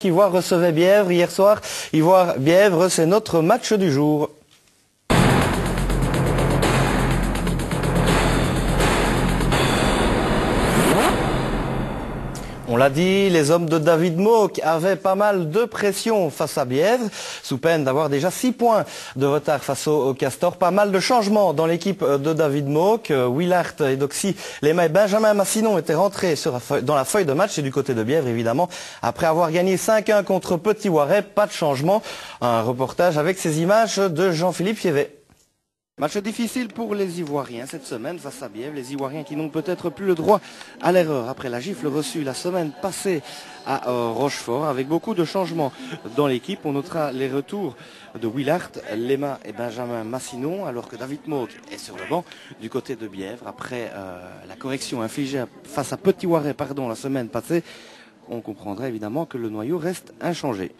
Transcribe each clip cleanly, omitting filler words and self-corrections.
Ivoire recevait Bièvre hier soir. Ivoire-Bièvre, c'est notre match du jour. On l'a dit, les hommes de David Mock avaient pas mal de pression face à Bièvre, sous peine d'avoir déjà 6 points de retard face au Castor. Pas mal de changements dans l'équipe de David Mock. Willard et Doxy, Lema et Benjamin Massinon étaient rentrés dans la feuille de match et du côté de Bièvre, évidemment. Après avoir gagné 5-1 contre Petit Waret, pas de changement. Un reportage avec ces images de Jean-Philippe Fievet. Match difficile pour les Ivoiriens cette semaine face à Bièvre. Les Ivoiriens qui n'ont peut-être plus le droit à l'erreur après la gifle reçue la semaine passée à Rochefort. Avec beaucoup de changements dans l'équipe, on notera les retours de Willard, Lema et Benjamin Massinon, alors que David Mock est sur le banc du côté de Bièvre. Après la correction infligée face à Petit Waret la semaine passée, on comprendra évidemment que le noyau reste inchangé.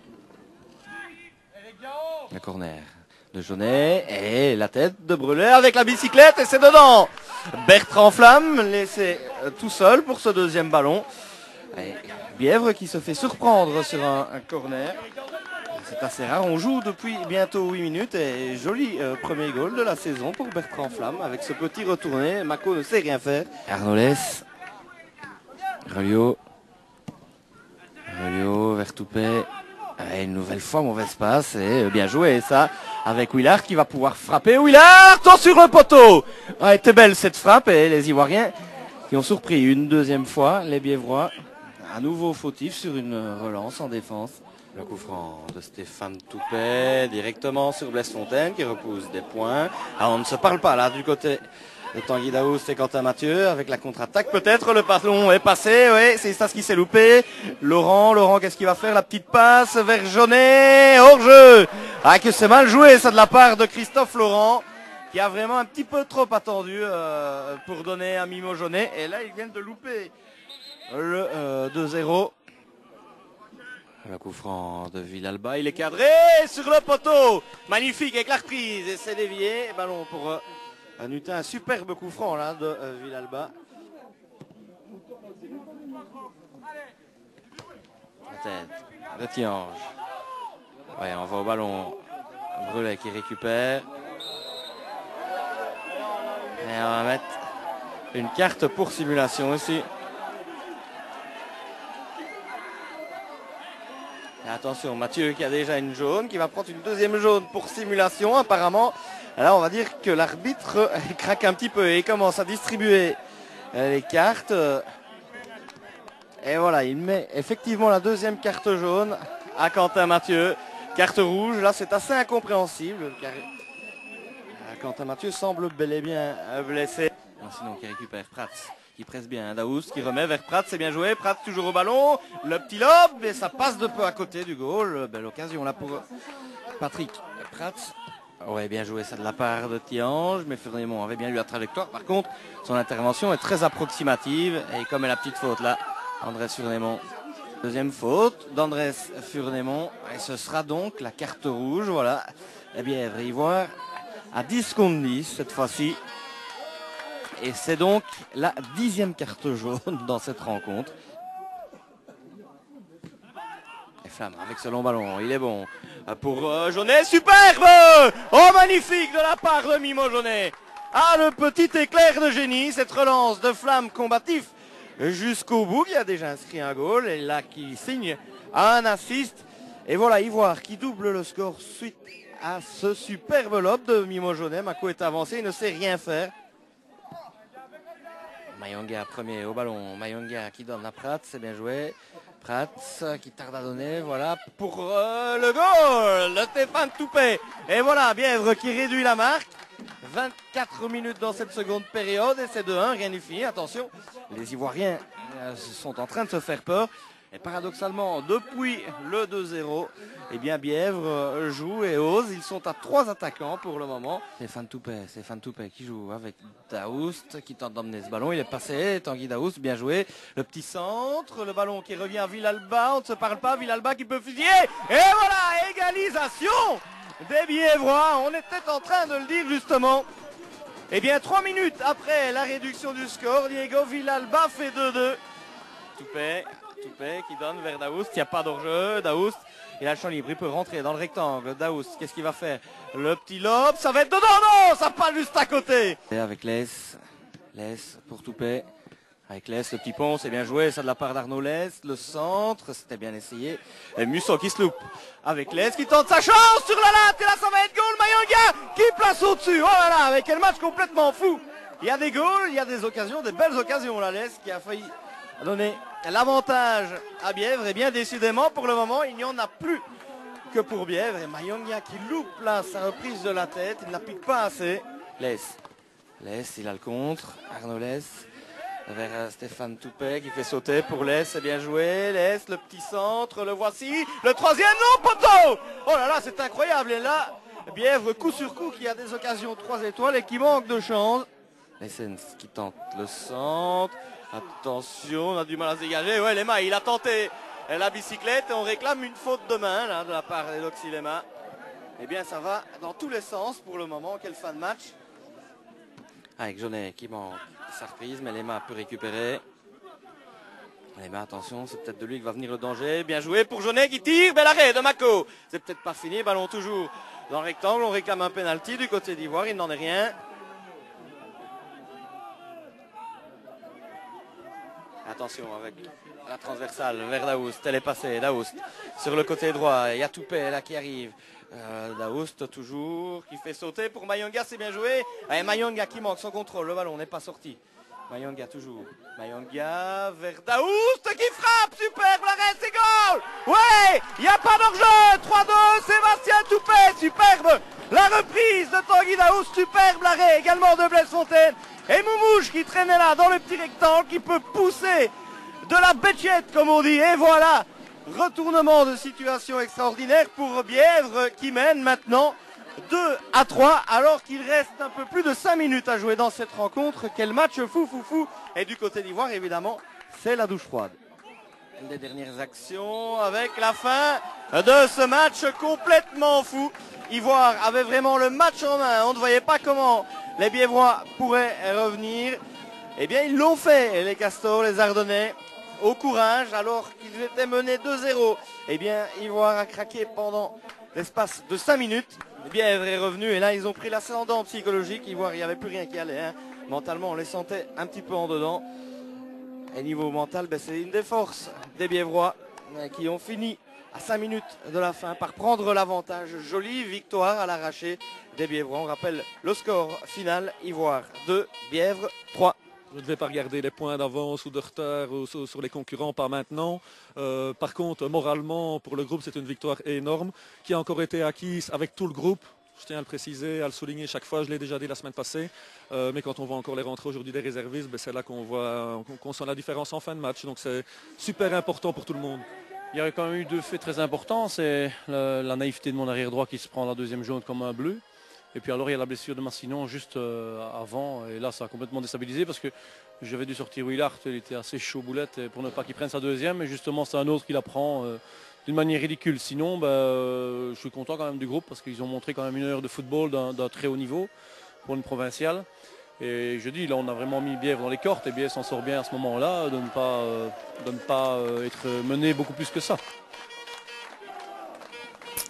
La corner de Jaunet et la tête de Brelet avec la bicyclette et c'est dedans. Bertrand Flamme laissé tout seul pour ce deuxième ballon. Et Bièvre qui se fait surprendre sur un corner. C'est assez rare, on joue depuis bientôt 8 minutes et joli premier goal de la saison pour Bertrand Flamme avec ce petit retourné. Mako ne sait rien faire. Arnoles, Relio vers Toupet. Et une nouvelle fois, mauvaise passe et bien joué ça avec Willard qui va pouvoir frapper. Willard sur le poteau. Ah, était belle cette frappe et les Ivoiriens qui ont surpris une deuxième fois les Bièvrois. À nouveau fautif sur une relance en défense. Le coup franc de Stéphane Toupet directement sur Blaise Fontaine qui repousse des points. Alors on ne se parle pas là du côté de Tanguy Daoust et Quentin Mathieu avec la contre-attaque peut-être. Le ballon est passé, oui, c'est ça ce qui s'est loupé. Laurent, qu'est-ce qu'il va faire? La petite passe vers Jaunet, hors-jeu. Ah, que c'est mal joué ça de la part de Christophe Laurent qui a vraiment un petit peu trop attendu pour donner à Mimo Jaunet. Et là, ils viennent de louper le 2-0. Le coup franc de Villalba, il est cadré sur le poteau. Magnifique avec la reprise et c'est dévié. Ballon pour Nutin, un superbe coup franc là de Villalba. La tête de Tiange. Ouais, on va au ballon. Brelet qui récupère. Et on va mettre une carte pour simulation aussi. Et attention, Mathieu qui a déjà une jaune, qui va prendre une deuxième jaune pour simulation apparemment. Alors on va dire que l'arbitre craque un petit peu et il commence à distribuer les cartes. Et voilà, il met effectivement la deuxième carte jaune à Quentin Mathieu. Carte rouge, là c'est assez incompréhensible. Car Quentin Mathieu semble bel et bien blessé. Sinon qui récupère Prats, qui presse bien. Daoust qui remet vers Prats, c'est bien joué. Prats toujours au ballon. Le petit lob et ça passe de peu à côté du goal. Belle occasion là pour Patrick Prats. Ouais, bien joué ça de la part de Tiange, mais Furnémont avait bien lu la trajectoire. Par contre, son intervention est très approximative et comme est la petite faute là, Andrés Furnémont. Deuxième faute d'Andrés Furnémont et ce sera donc la carte rouge, voilà. Eh bien, Ivoire à 10 contre 10 cette fois-ci. Et c'est donc la 10e carte jaune dans cette rencontre. Et Flamme avec ce long ballon, il est bon. Pour Jaunet, superbe! Oh, magnifique de la part de Mimo Jaunet. Ah, le petit éclair de génie, cette relance de Flamme combatif jusqu'au bout. Il a déjà inscrit un goal et là qui signe un assist. Et voilà, Ivoire qui double le score suite à ce superbe lob de Mimo Jaunet. Mako est avancé, il ne sait rien faire. Mayonga premier au ballon, Mayonga qui donne à Prats, c'est bien joué. Prats qui tarde à donner, voilà pour le goal de Stéphane Toupet. Et voilà, Bièvre qui réduit la marque. 24 minutes dans cette seconde période et c'est 2-1, rien n'est fini. Attention, les Ivoiriens sont en train de se faire peur. Et paradoxalement, depuis le 2-0, eh bien Bièvre joue et ose. Ils sont à 3 attaquants pour le moment. Stéphane Toupet qui joue avec Daoust, qui tente d'emmener ce ballon. Il est passé, Tanguy Daoust, bien joué. Le petit centre, le ballon qui revient à Villalba. On ne se parle pas, Villalba qui peut fusiller. Et voilà, égalisation des Bièvrois. On était en train de le dire justement. Eh bien, 3 minutes après la réduction du score, Diego Villalba fait 2-2. Toupet Toupet qui donne vers Daoust. Il n'y a pas d'hors-jeu. Daoust, il a le champ libre. Il peut rentrer dans le rectangle. Daoust, qu'est-ce qu'il va faire? Le petit lob, ça va être dedans. Non, ça passe juste à côté. Et avec Lès pour Toupet. Avec Lès, le petit pont, c'est bien joué, ça de la part d'Arnaud Lès. Le centre, c'était bien essayé. Et Musso qui se loupe. Avec Lès qui tente sa chance sur la latte. Et là, ça va être goal. Mayanga qui place au-dessus. Oh là là, avec quel match complètement fou. Il y a des goals, il y a des occasions, des belles occasions. La Lès qui a failli donner l'avantage à Bièvre. Et bien décidément, pour le moment, il n'y en a plus que pour Bièvre. Et Mayanga qui loupe là sa reprise de la tête. Il n'applique pas assez. Lès, il a le contre. Arnaud Lès. Vers Stéphane Toupet qui fait sauter pour Lès, c'est bien joué. Lès, le petit centre, le voici. Le troisième, non, poteau. Oh là là, c'est incroyable. Et là, Bièvre, coup sur coup, qui a des occasions 3 étoiles et qui manque de chance. Lessens qui tente le centre. Attention, on a du mal à se dégager. Ouais, Lema, il a tenté la bicyclette et on réclame une faute de main là, de la part d'Eloxy Lema. Eh bien, ça va dans tous les sens pour le moment. Quel fin de match. Avec Jaunet qui manque sa reprise, mais Lema peut récupérer. Lema, attention, c'est peut-être de lui que va venir le danger. Bien joué pour Jaunet qui tire, bel arrêt de Mako. C'est peut-être pas fini, ballon toujours dans le rectangle. On réclame un penalty du côté d'Ivoire, il n'en est rien. Attention avec la transversale vers Daoust, elle est passée, Daoust sur le côté droit, il y a Toupet là qui arrive. Daoust toujours qui fait sauter pour Mayanga, c'est bien joué. Et Mayanga qui manque son contrôle, le ballon n'est pas sorti. Mayanga toujours. Mayanga vers Daoust qui frappe, superbe l'arrêt, c'est goal. Ouais, il n'y a pas d'hors-jeu. 3-2, Sébastien Toupet, superbe. La reprise de Tanguy Daoust, superbe l'arrêt également de Blaise Fontaine. Et Moumouche qui traînait là dans le petit rectangle, qui peut pousser de la béchette comme on dit. Et voilà, retournement de situation extraordinaire pour Bièvre qui mène maintenant 2-3 alors qu'il reste un peu plus de 5 minutes à jouer dans cette rencontre. Quel match fou. Et du côté d'Ivoire évidemment c'est la douche froide. Des dernières actions avec la fin de ce match complètement fou. Ivoire avait vraiment le match en main, on ne voyait pas comment les Bièvrois pourraient revenir. Eh bien ils l'ont fait, les Castors, les Ardennais, au courage alors qu'ils étaient menés 2-0. Eh bien Ivoire a craqué pendant l'espace de 5 minutes. Bièvre est revenu et là ils ont pris l'ascendant psychologique. Ivoire, il n'y avait plus rien qui allait. Hein. Mentalement on les sentait un petit peu en dedans. Et niveau mental, ben, c'est une des forces des Bièvrois qui ont fini à 5 minutes de la fin par prendre l'avantage. Jolie victoire à l'arraché des Bièvrois. On rappelle le score final, Ivoire 2, Bièvre 3. Je ne vais pas regarder les points d'avance ou de retard sur les concurrents, pas maintenant. Par contre, moralement, pour le groupe, c'est une victoire énorme qui a encore été acquise avec tout le groupe. Je tiens à le préciser, à le souligner chaque fois, je l'ai déjà dit la semaine passée. Mais quand on voit encore les rentrées aujourd'hui des réservistes, ben c'est là qu'on sent la différence en fin de match. Donc c'est super important pour tout le monde. Il y a quand même eu 2 faits très importants. C'est la naïveté de mon arrière droit qui se prend la deuxième jaune comme un bleu. Et puis alors il y a la blessure de Massinon juste avant. Et là ça a complètement déstabilisé parce que j'avais dû sortir Willard. Il était assez chaud boulette pour ne pas qu'il prenne sa deuxième. Et justement c'est un autre qui la prend d'une manière ridicule. Sinon je suis content quand même du groupe parce qu'ils ont montré quand même une heure de football d'un très haut niveau pour une provinciale. Et je dis là on a vraiment mis Bièvre dans les cordes et Bièvre s'en sort bien à ce moment-là de ne pas être mené beaucoup plus que ça.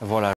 Voilà.